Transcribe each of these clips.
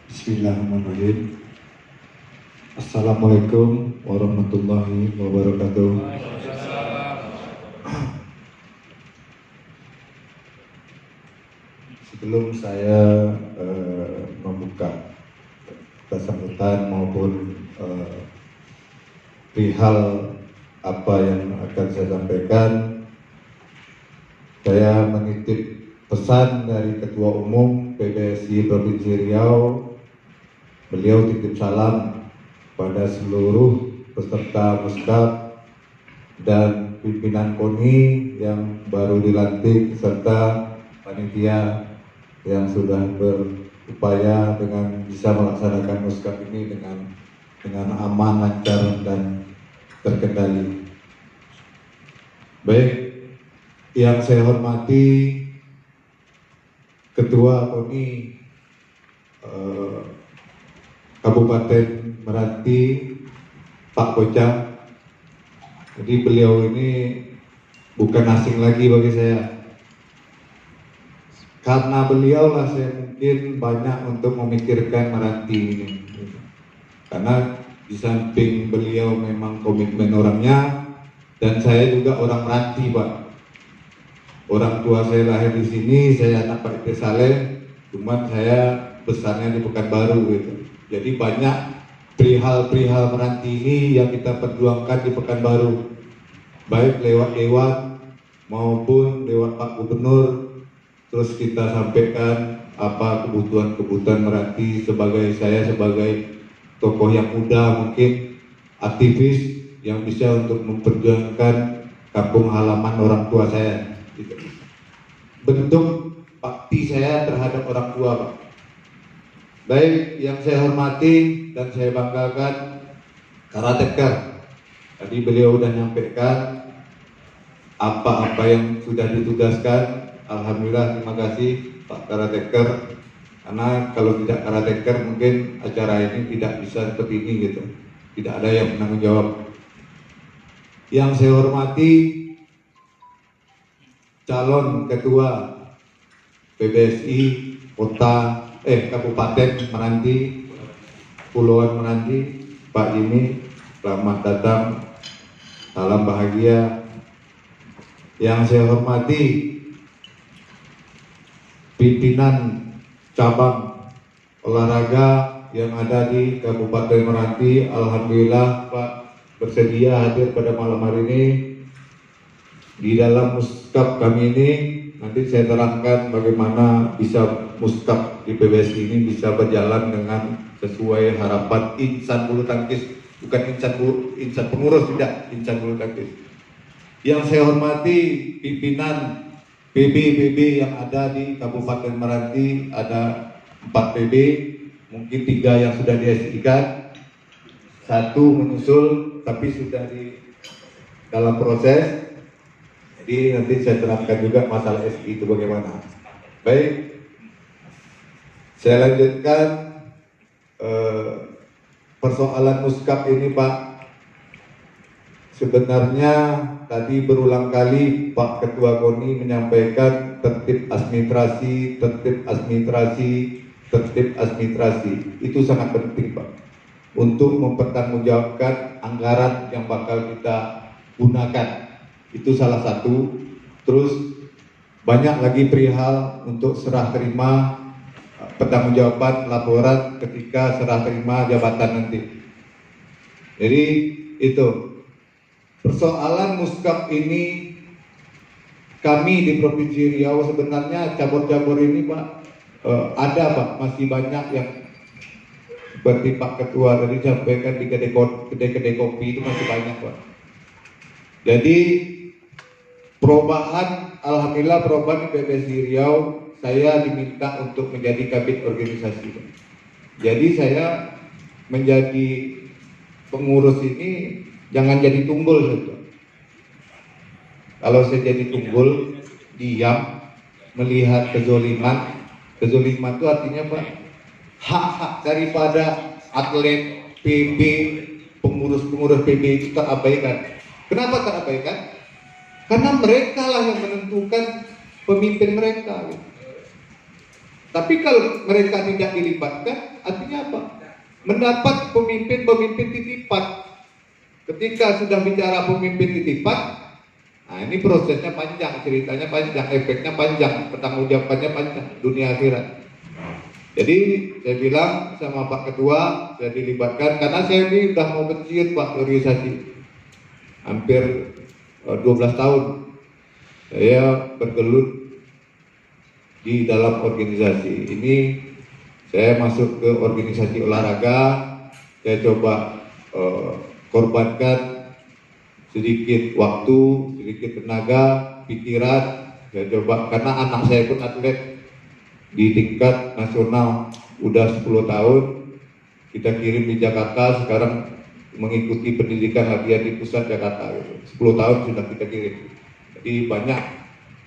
Bismillahirrahmanirrahim. Assalamualaikum warahmatullahi wabarakatuh. Sebelum saya membuka kesambutan maupun perihal apa yang akan saya sampaikan, saya menitip pesan dari Ketua Umum PBSI Provinsi Riau. Beliau titip salam pada seluruh peserta Muskap dan pimpinan KONI yang baru dilantik serta panitia yang sudah berupaya dengan bisa melaksanakan Muskap ini dengan aman, lancar dan terkendali. Baik, yang saya hormati Ketua KONI Kabupaten Meranti, Pak Kocang. Jadi beliau ini bukan asing lagi bagi saya. Karena beliau lah saya mungkin banyak untuk memikirkan Meranti ini. Karena di samping beliau memang komitmen orangnya, dan saya juga orang Meranti, Pak. Orang tua saya lahir di sini, saya anak Pak Ite Saleh, cuman saya besarnya di Pekanbaru gitu. Jadi banyak perihal-perihal Meranti ini yang kita perjuangkan di Pekanbaru, baik lewat dewan maupun lewat Pak Gubernur. Terus kita sampaikan apa kebutuhan-kebutuhan Meranti saya sebagai tokoh yang muda, mungkin aktivis yang bisa untuk memperjuangkan kampung halaman orang tua saya. Bentuk bakti saya terhadap orang tua, Pak. Baik, yang saya hormati dan saya banggakan Karateker. Tadi beliau sudah menyampaikan apa-apa yang sudah ditugaskan. Alhamdulillah, terima kasih Pak Karateker. Karena kalau tidak Karateker mungkin acara ini tidak bisa seperti ini gitu. Tidak ada yang menanggung jawab. Yang saya hormati calon ketua PBSI Kabupaten Meranti, Pulauan Meranti, Pak Jimmy, selamat datang, salam bahagia. Yang saya hormati pimpinan cabang olahraga yang ada di Kabupaten Meranti, alhamdulillah Pak bersedia hadir pada malam hari ini di dalam Muskap kami ini. Nanti saya terangkan bagaimana bisa Muskap di PBSI ini bisa berjalan dengan sesuai harapan insan bulu tangkis, bukan insan pengurus, tidak, insan bulu tangkis. Yang saya hormati pimpinan PB yang ada di Kabupaten Meranti, ada 4 PB, mungkin 3 yang sudah di-SI-kan, 1 menyusul tapi sudah di dalam proses. Jadi nanti saya terangkan juga masalah SI itu bagaimana. Baik, saya lanjutkan persoalan Muskap ini, Pak. Sebenarnya tadi berulang kali Pak Ketua KONI menyampaikan tertib administrasi. Itu sangat penting, Pak, untuk mempertanggungjawabkan anggaran yang bakal kita gunakan. Itu salah satu. Terus banyak lagi perihal untuk serah terima pertanggungjawaban laporan ketika serah terima jabatan nanti. Jadi itu persoalan Muskap ini. Kami di Provinsi Riau sebenarnya cabur-cabur ini, Pak, ada, Pak, masih banyak yang seperti Pak Ketua tadi sampaikan di kedai-kedai kopi itu masih banyak, Pak. Jadi alhamdulillah perubahan di PBSI Riau, saya diminta untuk menjadi kabit organisasi. Jadi saya menjadi pengurus ini jangan jadi tunggul saja. Kalau saya jadi tunggul, diam, melihat kezoliman itu artinya, Pak, hak-hak daripada atlet PB, pengurus-pengurus PB itu terabaikan. Kenapa terabaikan? Karena mereka lah yang menentukan pemimpin mereka. Tapi kalau mereka tidak dilibatkan, artinya apa? Mendapat pemimpin-pemimpin titipan. Ketika sudah bicara pemimpin titipan, nah ini prosesnya panjang, ceritanya panjang, efeknya panjang, pertanggungjawabannya panjang, dunia akhirat. Jadi saya bilang sama Pak Ketua, saya dilibatkan karena saya ini udah mau pensiun Pak organisasi, hampir 12 tahun saya bergelut di dalam organisasi ini. Saya masuk ke organisasi olahraga, saya coba korbankan sedikit waktu, sedikit tenaga, pikiran, saya coba karena anak saya pun atlet di tingkat nasional udah 10 tahun, kita kirim di Jakarta, sekarang mengikuti pendidikan latihan di pusat Jakarta gitu. 10 tahun sudah kita kirim. Jadi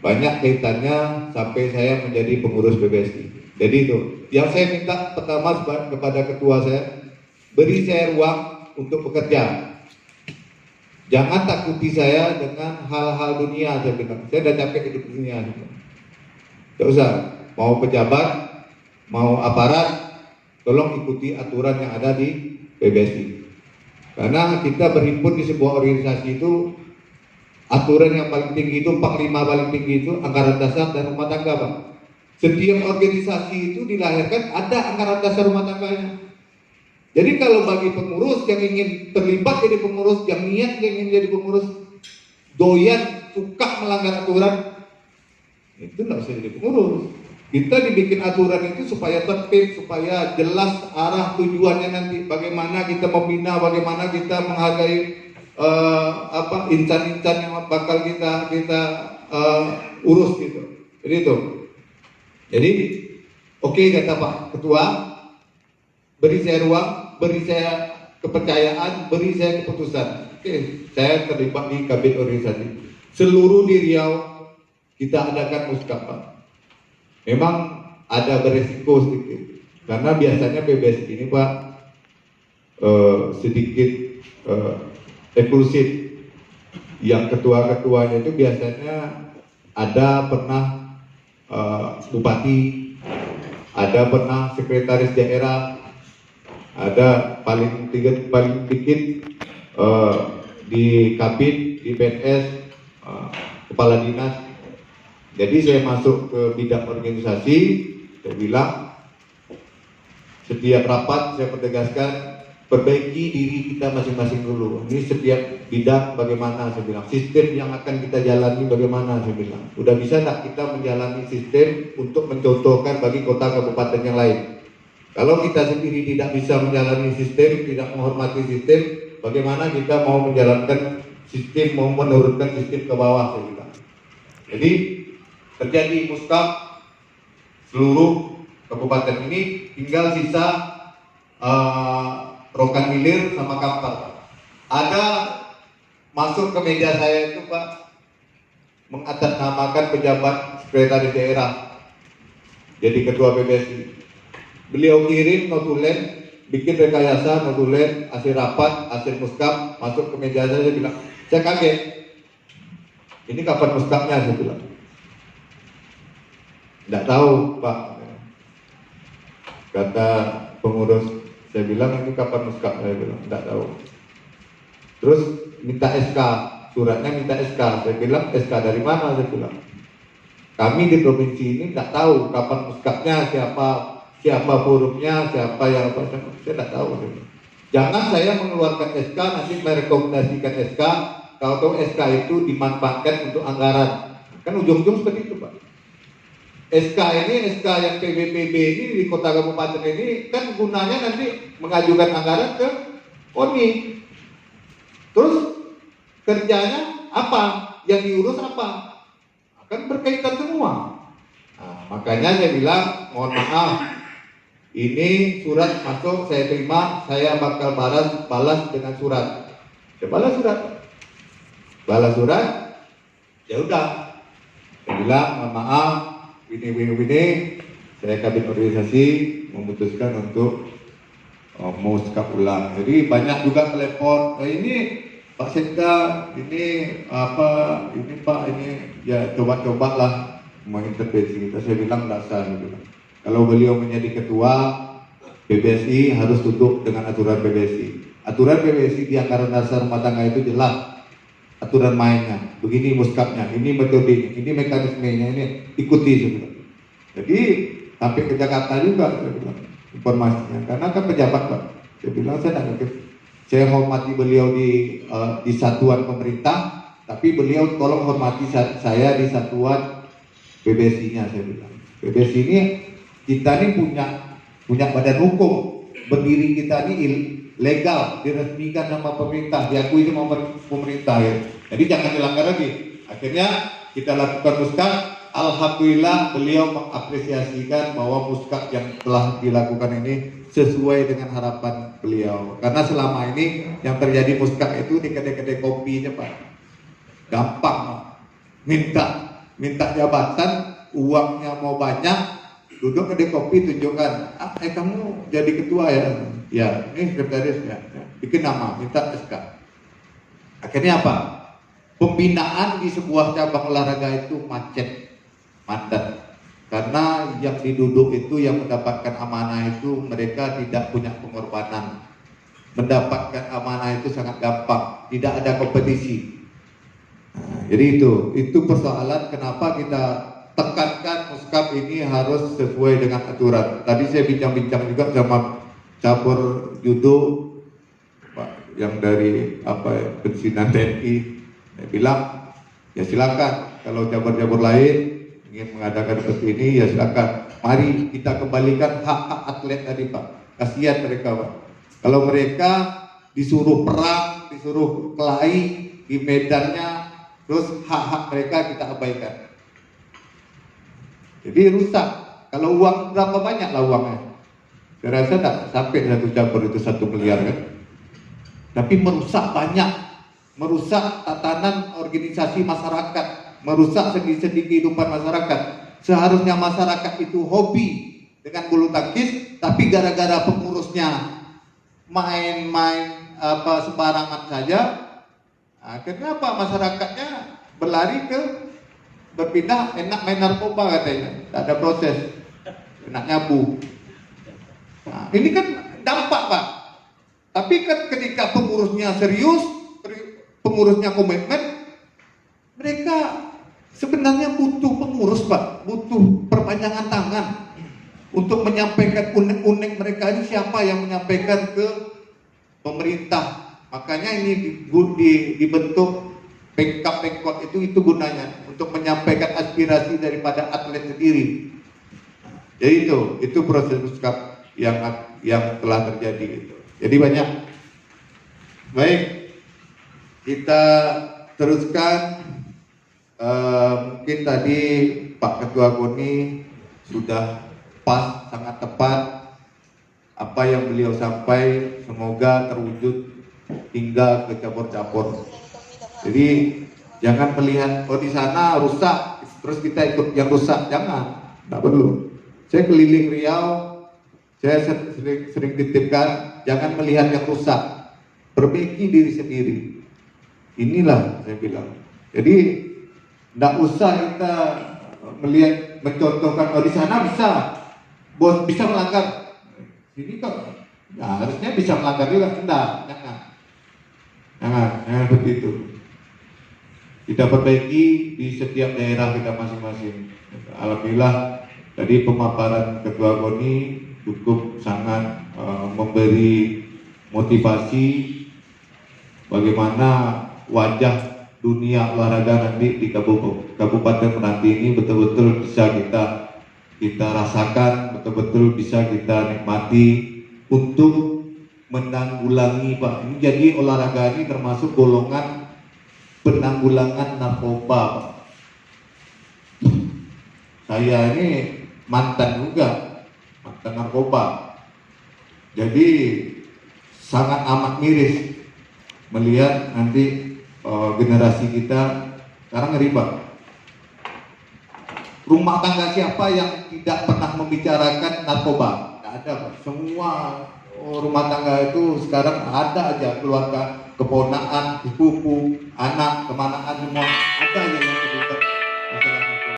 banyak kaitannya sampai saya menjadi pengurus PBSI. Jadi itu yang saya minta pertama kepada ketua saya, beri saya ruang untuk bekerja. Jangan takuti saya dengan hal-hal dunia, saya bilang. Saya udah capek hidup dunia. Tidak usah, mau pejabat, mau aparat, tolong ikuti aturan yang ada di PBSI. Karena kita berhimpun di sebuah organisasi itu, aturan yang paling tinggi itu, panglima paling tinggi itu anggaran dasar dan rumah tangga, Pak. Setiap organisasi itu dilahirkan ada anggaran dasar rumah tangganya. Jadi kalau bagi pengurus yang ingin terlibat jadi pengurus, yang niat yang ingin jadi pengurus, doyan, suka melanggar aturan, itu tidak usah jadi pengurus. Kita dibikin aturan itu supaya tertib, supaya jelas arah tujuannya nanti, bagaimana kita membina, bagaimana kita menghargai insan-insan yang bakal kita urus gitu. Jadi itu. Jadi oke, kata Pak Ketua, beri saya ruang, beri saya kepercayaan, beri saya keputusan. Oke, saya terlibat di kabin organisasi. Seluruh di Riau kita adakan muskap, Pak. Memang ada beresiko sedikit, karena biasanya PBSI ini, Pak, sedikit eksklusif. Yang ketua-ketuanya itu biasanya ada pernah bupati, ada pernah sekretaris daerah, ada paling dikit di kabin, di PNS, kepala dinas. Jadi saya masuk ke bidang organisasi, saya bilang setiap rapat saya pertegaskan, perbaiki diri kita masing-masing dulu. Ini setiap bidang bagaimana, saya bilang. Sistem yang akan kita jalani bagaimana, saya bilang. Udah bisa nggak kita menjalani sistem untuk mencontohkan bagi kota kabupaten yang lain? Kalau kita sendiri tidak bisa menjalani sistem, tidak menghormati sistem, bagaimana kita mau menjalankan sistem, mau menurunkan sistem ke bawah, saya bilang. Jadi terjadi muskap seluruh kabupaten ini, tinggal sisa Rokan Hilir sama Kampar. Ada masuk ke meja saya itu, Pak, mengatasnamakan pejabat sekretaris daerah jadi ketua PBSI. Beliau kirim notulen, bikin rekayasa notulen, hasil rapat, hasil muskap, masuk ke meja saya bilang, saya kaget. Ini kapan muskapnya, saya bilang. Tidak tahu, Pak, kata pengurus. Saya bilang, ini kapan muskap, saya bilang, tidak tahu. Terus minta SK, suratnya minta SK. Saya bilang, SK dari mana, saya bilang. Kami di provinsi ini tidak tahu kapan muskapnya, siapa forumnya, siapa yang apa, saya tidak tahu. Jangan saya mengeluarkan SK, nanti merekomendasikan SK, kalau tahu SK itu dimanfaatkan untuk anggaran. Kan ujung-ujung seperti itu, Pak. SK ini, SK yang PBPB ini di kota kabupaten ini kan gunanya nanti mengajukan anggaran ke KONI. Terus kerjanya apa? Yang diurus apa? Akan berkaitan semua. Nah, makanya saya bilang, mohon maaf, ini surat masuk, saya terima, saya bakal balas dengan surat. Saya balas surat, ya udah. Saya bilang, mohon maaf, ini, saya kabin organisasi memutuskan untuk muskap ulang. Jadi banyak juga telepon, ini Pak Sekda, ini apa, ini Pak, ini ya coba-cobalah mengintervensi kita. Saya bilang tidak sah, gitu. Kalau beliau menjadi ketua PBSI harus tunduk dengan aturan PBSI. Aturan PBSI di anggaran dasar rumah tangga itu jelas aturan mainnya. Begini muskapnya, ini metodenya, ini mekanismenya, ini ikuti semua. Jadi sampai ke Jakarta juga saya bilang informasinya, karena kan pejabat Pak. Saya bilang saya hormati beliau di satuan pemerintah, tapi beliau tolong hormati saya di satuan PBSI-nya. Saya bilang PBSI ini kita ini punya badan hukum, berdiri kita ini legal, diresmikan sama pemerintah, diakui sama pemerintah ya. Jadi jangan dilanggar lagi. Akhirnya kita lakukan muskap. Alhamdulillah beliau mengapresiasikan bahwa muskap yang telah dilakukan ini sesuai dengan harapan beliau. Karena selama ini yang terjadi muskap itu di kedai-kedai kopinya Pak, gampang minta jabatan, uangnya mau banyak, duduk kedai kopi tunjukkan, kamu jadi ketua ya, ini sekretaris ya, bikin nama, minta SK. Akhirnya apa? Pembinaan di sebuah cabang olahraga itu mandat. Karena yang diduduk itu, yang mendapatkan amanah itu mereka tidak punya pengorbanan. Mendapatkan amanah itu sangat gampang, tidak ada kompetisi. Nah, jadi itu persoalan kenapa kita tekankan muskap ini harus sesuai dengan aturan. Tadi saya bincang-bincang juga sama cabur judo Pak yang dari pensiunan TNI. Saya bilang ya silakan, kalau cabur-cabur lain ingin mengadakan seperti ini ya silakan. Mari kita kembalikan hak-hak atlet tadi Pak. Kasihan mereka Pak. Kalau mereka disuruh perang, disuruh kelahi di medannya, terus hak-hak mereka kita abaikan. Jadi rusak. Kalau uang berapa banyak lah uangnya? Saya rasa tak sampai satu cabur itu 1 miliar kan. Tapi merusak banyak. Merusak tatanan organisasi masyarakat, merusak sendi-sendi kehidupan masyarakat. Seharusnya masyarakat itu hobi dengan bulu tangkis, tapi gara-gara pengurusnya main-main sembarangan saja, akhirnya masyarakatnya berpindah enak main narkoba katanya, tak ada proses, enak nyabu. Nah, ini kan dampak Pak. Tapi kan ketika pengurusnya serius, pengurusnya komitmen, mereka sebenarnya butuh pengurus Pak, butuh perpanjangan tangan untuk menyampaikan unek-unek mereka ini. Siapa yang menyampaikan ke pemerintah? Makanya ini dibentuk pengkap-pengkot itu gunanya untuk menyampaikan aspirasi daripada atlet sendiri. Jadi itu proses muskap yang telah terjadi itu. Jadi banyak. Baik, kita teruskan. Mungkin tadi Pak Ketua KONI sudah pas, sangat tepat apa yang beliau sampaikan. Semoga terwujud hingga ke cabur-cabur. Jadi jangan melihat di sana rusak terus kita ikut yang rusak, jangan, tidak perlu. Saya keliling Riau, saya sering dititipkan, jangan melihat yang rusak, perbaiki diri sendiri. Inilah saya bilang. Jadi tidak usah kita melihat, mencontohkan di sana bos bisa melanggar, sini kok harusnya bisa melanggar juga. Jangan begitu. Kita perbaiki di setiap daerah kita masing-masing. Alhamdulillah tadi pemaparan Ketua KONI cukup sangat memberi motivasi bagaimana wajah dunia olahraga nanti di Kabupaten Meranti ini betul-betul bisa kita rasakan, betul-betul bisa kita nikmati untuk menanggulangi Pak. Ini jadi olahraga ini termasuk golongan penanggulangan narkoba Pak. Saya ini mantan narkoba, jadi sangat amat miris melihat nanti generasi kita sekarang ngeri Pak. Rumah tangga siapa yang tidak pernah membicarakan narkoba? Tidak ada Pak. Semua rumah tangga itu sekarang ada aja, keluarga, keponakan, sepupu, anak, kemanaan semua ada aja yang terlibat